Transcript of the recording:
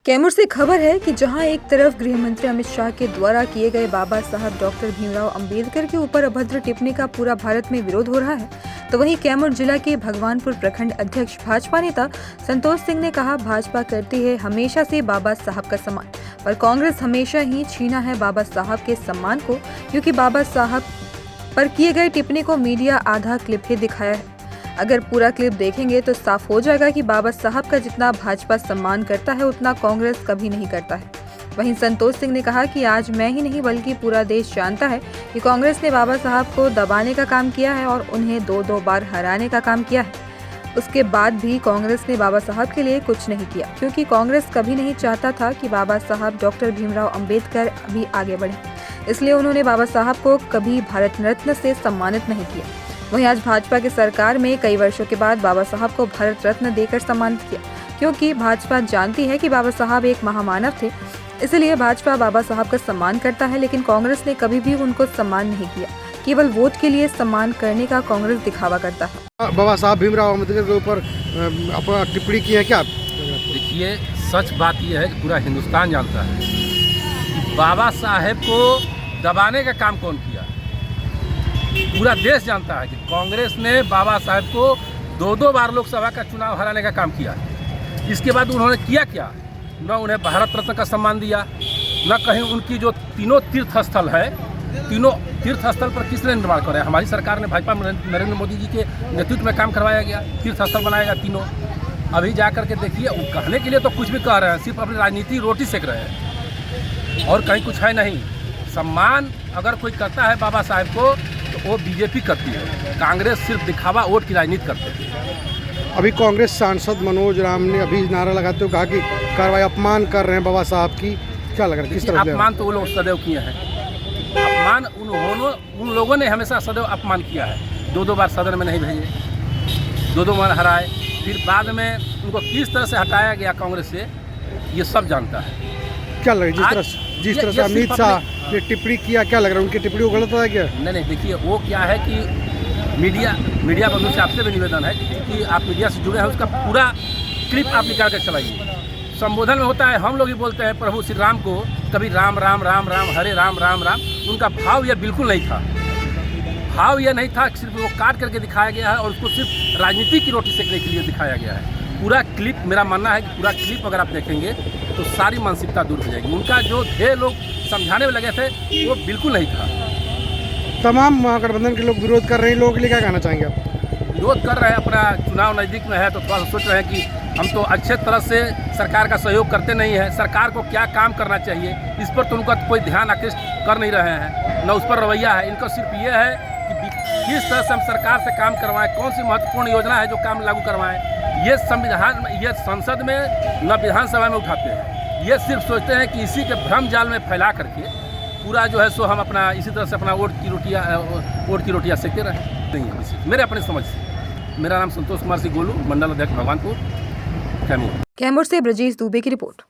कैमूर से खबर है कि जहां एक तरफ गृह मंत्री अमित शाह के द्वारा किए गए बाबा साहब डॉक्टर भीमराव अंबेडकर के ऊपर अभद्र टिप्पणी का पूरा भारत में विरोध हो रहा है, तो वहीं कैमूर जिला के भगवानपुर प्रखंड अध्यक्ष भाजपा नेता संतोष सिंह ने कहा, भाजपा करती है हमेशा से बाबा साहब का सम्मान, पर कांग्रेस हमेशा ही छीना है बाबा साहब के सम्मान को, क्योंकि बाबा साहब पर किए गए टिप्पणी को मीडिया आधा क्लिप ही दिखाया है। अगर पूरा क्लिप देखेंगे तो साफ हो जाएगा कि बाबा साहब का जितना भाजपा सम्मान करता है उतना कांग्रेस कभी नहीं करता है। वहीं संतोष सिंह ने कहा कि आज मैं ही नहीं बल्कि पूरा देश जानता है कि कांग्रेस ने बाबा साहब को दबाने का काम किया है और उन्हें दो बार हराने का काम किया है। उसके बाद भी कांग्रेस ने बाबा साहब के लिए कुछ नहीं किया, क्योंकि कांग्रेस कभी नहीं चाहता था कि बाबा साहब डॉक्टर भीमराव अंबेडकर अभी आगे बढ़े, इसलिए उन्होंने बाबा साहब को कभी भारत रत्न से सम्मानित नहीं किया। वहीं आज भाजपा की सरकार में कई वर्षों के बाद बाबा साहब को भारत रत्न देकर सम्मानित किया, क्योंकि भाजपा जानती है कि बाबा साहब एक महामानव थे, इसलिए भाजपा बाबा साहब का सम्मान करता है। लेकिन कांग्रेस ने कभी भी उनको सम्मान नहीं किया, केवल वोट के लिए सम्मान करने का कांग्रेस दिखावा करता है। बाबा साहब भीमराव अम्बेडकर के ऊपर अपना टिप्पणी की है क्या? देखिए, सच बात यह है कि पूरा हिंदुस्तान जानता है बाबा साहेब को दबाने का काम कौन किया। पूरा देश जानता है कि कांग्रेस ने बाबा साहब को दो बार लोकसभा का चुनाव हराने का काम किया। इसके बाद उन्होंने किया क्या? न उन्हें भारत रत्न का सम्मान दिया, न कहीं उनकी जो तीनों तीर्थ स्थल है, तीनों तीर्थ स्थल पर किसने निर्माण कराया? हमारी सरकार ने, भाजपा नरेंद्र मोदी जी के नेतृत्व में काम करवाया गया, तीर्थ स्थल बनाएगा तीनों। अभी जा करके देखिए, वो कहने के लिए तो कुछ भी कह रहे हैं, सिर्फ अपनी राजनीति रोटी सेक रहे हैं और कहीं कुछ है नहीं। सम्मान अगर कोई करता है बाबा साहब को तो वो बीजेपी करती है, कांग्रेस सिर्फ दिखावा वोट की राजनीति करते हैं। अभी कांग्रेस सांसद मनोज राम ने अभी नारा लगाते हुए कहा कि कार्रवाई अपमान कर रहे हैं बाबा साहब की, क्या लग रहा है किस तरह? अपमान तो वो लोग सदैव किए हैं, अपमान उन लोगों ने हमेशा सदैव अपमान किया है। दो बार सदन में नहीं भेजे, दो बार हराए, फिर बाद में उनको किस तरह से हटाया गया कांग्रेस से, ये सब जानता है। क्या लग रहा है जिस तरह से अमित शाह ने टिप्पणी किया, क्या लग रहा है उनकी टिप्पणी को गलत है क्या? नहीं, देखिए वो क्या है कि मीडिया बंधु से आपसे भी निवेदन है कि आप मीडिया से जुड़े हैं, उसका पूरा क्लिप आप निकाल कर चलाइए। संबोधन में होता है, हम लोग ही बोलते हैं प्रभु श्री राम को, कभी राम राम राम राम, हरे राम राम राम। उनका भाव यह बिल्कुल नहीं था, भाव यह नहीं था, सिर्फ वो काट करके दिखाया गया है और उसको सिर्फ राजनीति की रोटी सेकने के लिए दिखाया गया है। पूरा क्लिप, मेरा मानना है कि पूरा क्लिप अगर आप देखेंगे तो सारी मानसिकता दूर हो जाएगी। उनका जो ध्येय लोग समझाने में लगे थे वो बिल्कुल नहीं था। तमाम महागठबंधन के लोग विरोध कर रहे हैं, लोगों के लिए क्या कहना चाहेंगे आप? विरोध कर रहे हैं, अपना चुनाव नज़दीक में है तो थोड़ा सा सोच रहे हैं कि हम तो अच्छे तरह से सरकार का सहयोग करते नहीं हैं, सरकार को क्या काम करना चाहिए इस पर तो उनका कोई ध्यान आकृष्ट कर नहीं रहे हैं, न उस पर रवैया है। इनका सिर्फ ये है कि किस तरह से हम सरकार से काम करवाएं, कौन सी महत्वपूर्ण योजना है जो काम लागू करवाएं। ये संविधान, ये संसद में न विधानसभा में उठाते हैं। ये सिर्फ सोचते हैं कि इसी के भ्रम जाल में फैला करके पूरा जो है सो हम अपना इसी तरह से अपना वोट की रोटियाँ सेकते रहे। नहीं है मेरे अपने समझ से। मेरा नाम संतोष कुमार सिंह गोलू, मंडल अध्यक्ष भगवानपुर, कैमूर। कैमूर से ब्रजेश दुबे की रिपोर्ट।